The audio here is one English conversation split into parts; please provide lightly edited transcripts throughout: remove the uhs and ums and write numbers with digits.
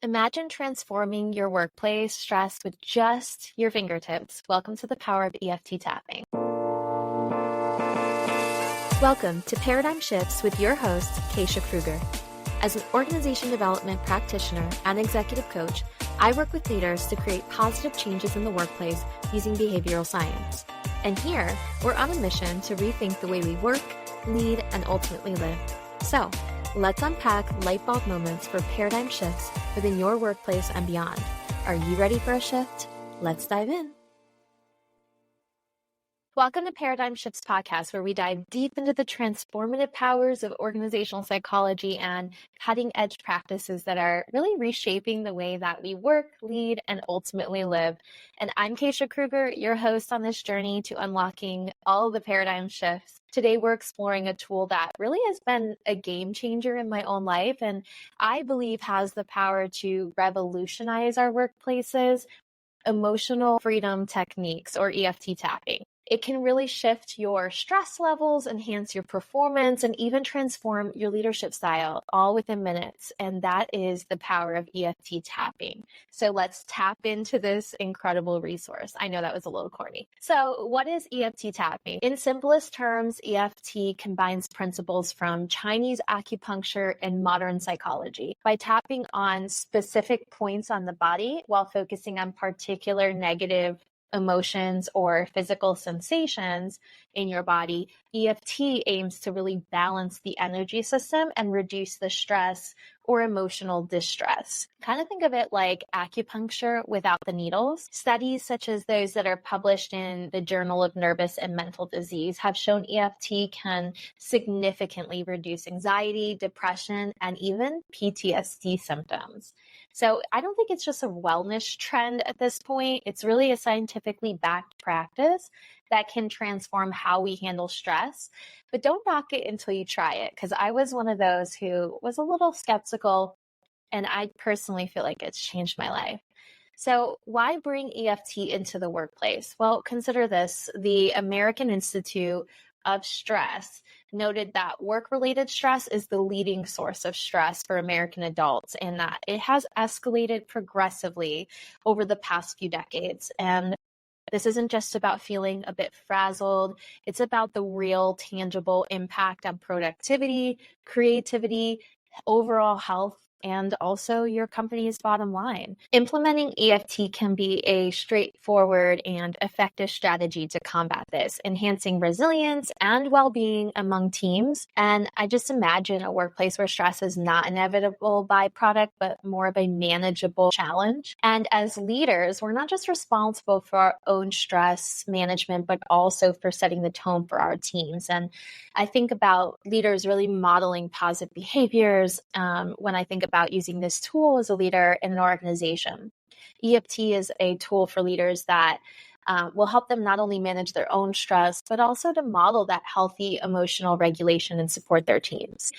Imagine transforming your workplace stress with just your fingertips. Welcome to the power of EFT tapping. Welcome to Paradigm Shifts with your host, Keisha Kruger. As an organization development practitioner and executive coach, I work with leaders to create positive changes in the workplace using behavioral science. And here, we're on a mission to rethink the way we work, lead, and ultimately live. So, let's unpack light bulb moments for paradigm shifts within your workplace and beyond. Are you ready for a shift? Let's dive in. Welcome to Paradigm Shifts podcast, where we dive deep into the transformative powers of organizational psychology and cutting-edge practices that are really reshaping the way that we work, lead, and ultimately live. And I'm Keisha Kruger, your host on this journey to unlocking all of the paradigm shifts. Today, we're exploring a tool that really has been a game changer in my own life, and I believe has the power to revolutionize our workplaces: emotional freedom techniques, or EFT tapping. It can really shift your stress levels, enhance your performance, and even transform your leadership style all within minutes. And that is the power of EFT tapping. So let's tap into this incredible resource. I know that was a little corny. So what is EFT tapping? In simplest terms, EFT combines principles from Chinese acupuncture and modern psychology by tapping on specific points on the body while focusing on particular negative emotions or physical sensations in your body. EFT aims to really balance the energy system and reduce the stress or emotional distress. Kind of think of it like acupuncture without the needles. Studies such as those that are published in the Journal of Nervous and Mental Disease have shown EFT can significantly reduce anxiety, depression, and even PTSD symptoms. So I don't think it's just a wellness trend at this point. It's really a scientifically backed practice that can transform how we handle stress. But don't knock it until you try it, because I was one of those who was a little skeptical, and I personally feel like it's changed my life. So why bring EFT into the workplace? Well, consider this. The American Institute of Stress noted that work-related stress is the leading source of stress for American adults, and that it has escalated progressively over the past few decades. And this isn't just about feeling a bit frazzled. It's about the real, tangible impact on productivity, creativity, overall health, and also your company's bottom line. Implementing EFT can be a straightforward and effective strategy to combat this, enhancing resilience and well-being among teams. And I just imagine a workplace where stress is not an inevitable byproduct, but more of a manageable challenge. And as leaders, we're not just responsible for our own stress management, but also for setting the tone for our teams. And I think about leaders really modeling positive behaviors when I think about using this tool as a leader in an organization. EFT is a tool for leaders that will help them not only manage their own stress, but also to model that healthy emotional regulation and support their teams.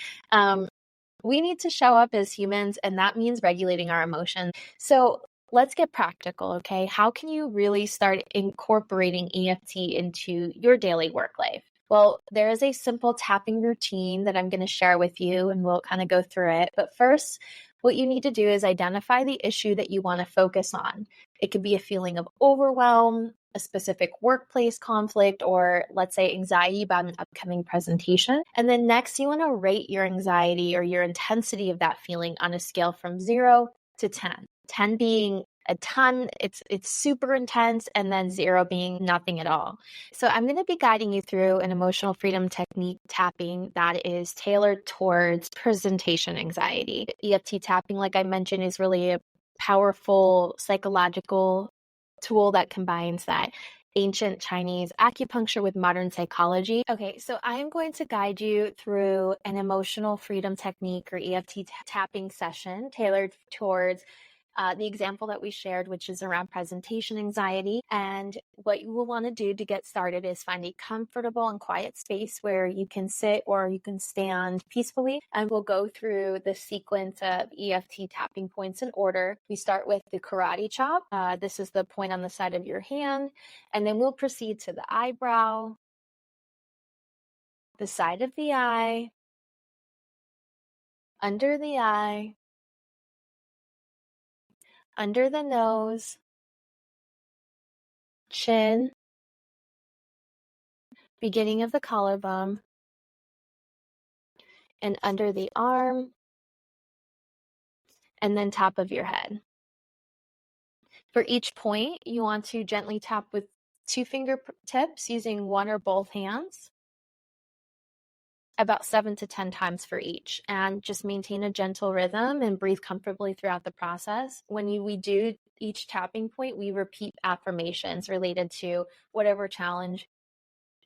We need to show up as humans, and that means regulating our emotions. So let's get practical, okay? How can you really start incorporating EFT into your daily work life? Well, there is a simple tapping routine that I'm going to share with you, and we'll kind of go through it. But first, what you need to do is identify the issue that you want to focus on. It could be a feeling of overwhelm, a specific workplace conflict, or let's say anxiety about an upcoming presentation. And then next, you want to rate your anxiety or your intensity of that feeling on a scale from 0 to 10. 10 being a ton, it's super intense, and then 0 being nothing at all. So I'm going to be guiding you through an emotional freedom technique tapping that is tailored towards presentation anxiety. EFT tapping, like I mentioned, is really a powerful psychological tool that combines that ancient Chinese acupuncture with modern psychology. Okay, so I'm going to guide you through an emotional freedom technique or EFT tapping session tailored towards the example that we shared, which is around presentation anxiety. And what you will want to do to get started is find a comfortable and quiet space where you can sit or you can stand peacefully. And we'll go through the sequence of EFT tapping points in order. We start with the karate chop. This is the point on the side of your hand. And then we'll proceed to the eyebrow, the side of the eye, under the eye, under the nose, chin, beginning of the collarbone, and under the arm, and then top of your head. For each point, you want to gently tap with 2 fingertips using one or both hands, about 7 to 10 times for each, and just maintain a gentle rhythm and breathe comfortably throughout the process. When we do each tapping point, we repeat affirmations related to whatever challenge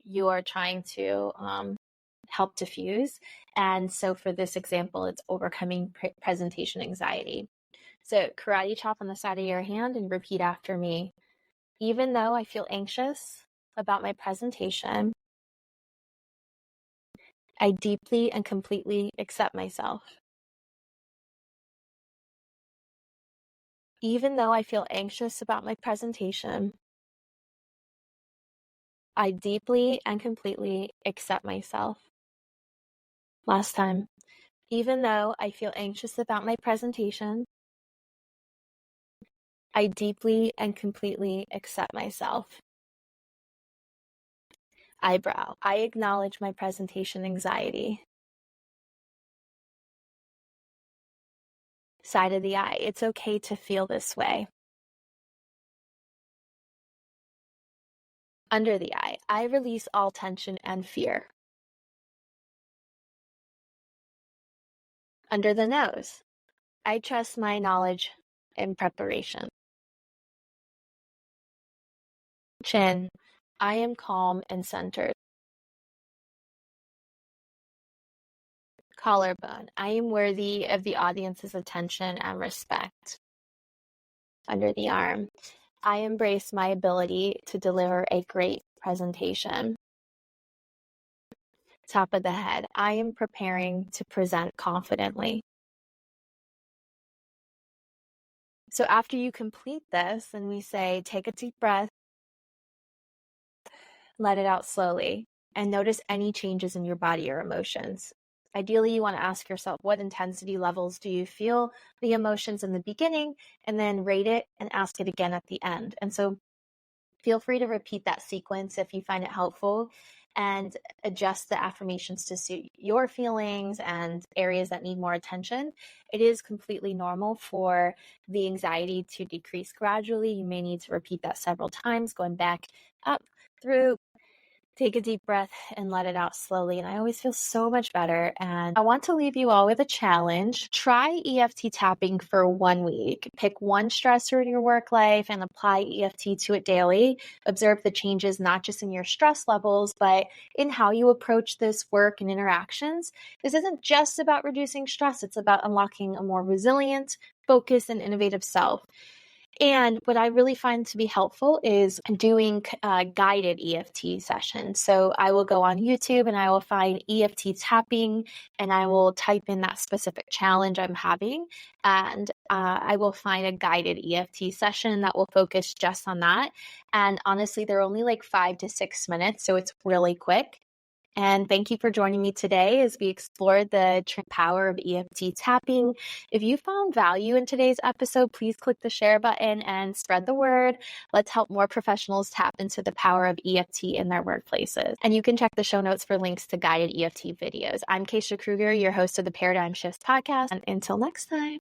you are trying to help diffuse. And so for this example, it's overcoming presentation anxiety. So karate chop on the side of your hand and repeat after me. Even though I feel anxious about my presentation, I deeply and completely accept myself. Even though I feel anxious about my presentation, I deeply and completely accept myself. Last time. Even though I feel anxious about my presentation, I deeply and completely accept myself. Eyebrow. I acknowledge my presentation anxiety. Side of the eye. It's okay to feel this way. Under the eye. I release all tension and fear. Under the nose. I trust my knowledge and preparation. Chin. I am calm and centered. Collarbone. I am worthy of the audience's attention and respect. Under the arm. I embrace my ability to deliver a great presentation. Top of the head. I am preparing to present confidently. So after you complete this, and we say, take a deep breath, let it out slowly, and notice any changes in your body or emotions. Ideally, you want to ask yourself, what intensity levels do you feel the emotions in the beginning, and then rate it and ask it again at the end. And so feel free to repeat that sequence if you find it helpful, and adjust the affirmations to suit your feelings and areas that need more attention. It is completely normal for the anxiety to decrease gradually. You may need to repeat that several times, going back up through. Take a deep breath and let it out slowly. And I always feel so much better. And I want to leave you all with a challenge. Try EFT tapping for 1 week. Pick one stressor in your work life and apply EFT to it daily. Observe the changes, not just in your stress levels, but in how you approach this work and interactions. This isn't just about reducing stress. It's about unlocking a more resilient, focused, and innovative self. And what I really find to be helpful is doing guided EFT sessions. So I will go on YouTube and I will find EFT tapping, and I will type in that specific challenge I'm having. And I will find a guided EFT session that will focus just on that. And honestly, they're only like 5 to 6 minutes, so it's really quick. And thank you for joining me today as we explored the power of EFT tapping. If you found value in today's episode, please click the share button and spread the word. Let's help more professionals tap into the power of EFT in their workplaces. And you can check the show notes for links to guided EFT videos. I'm Keisha Kruger, your host of the Paradigm Shifts podcast. And until next time.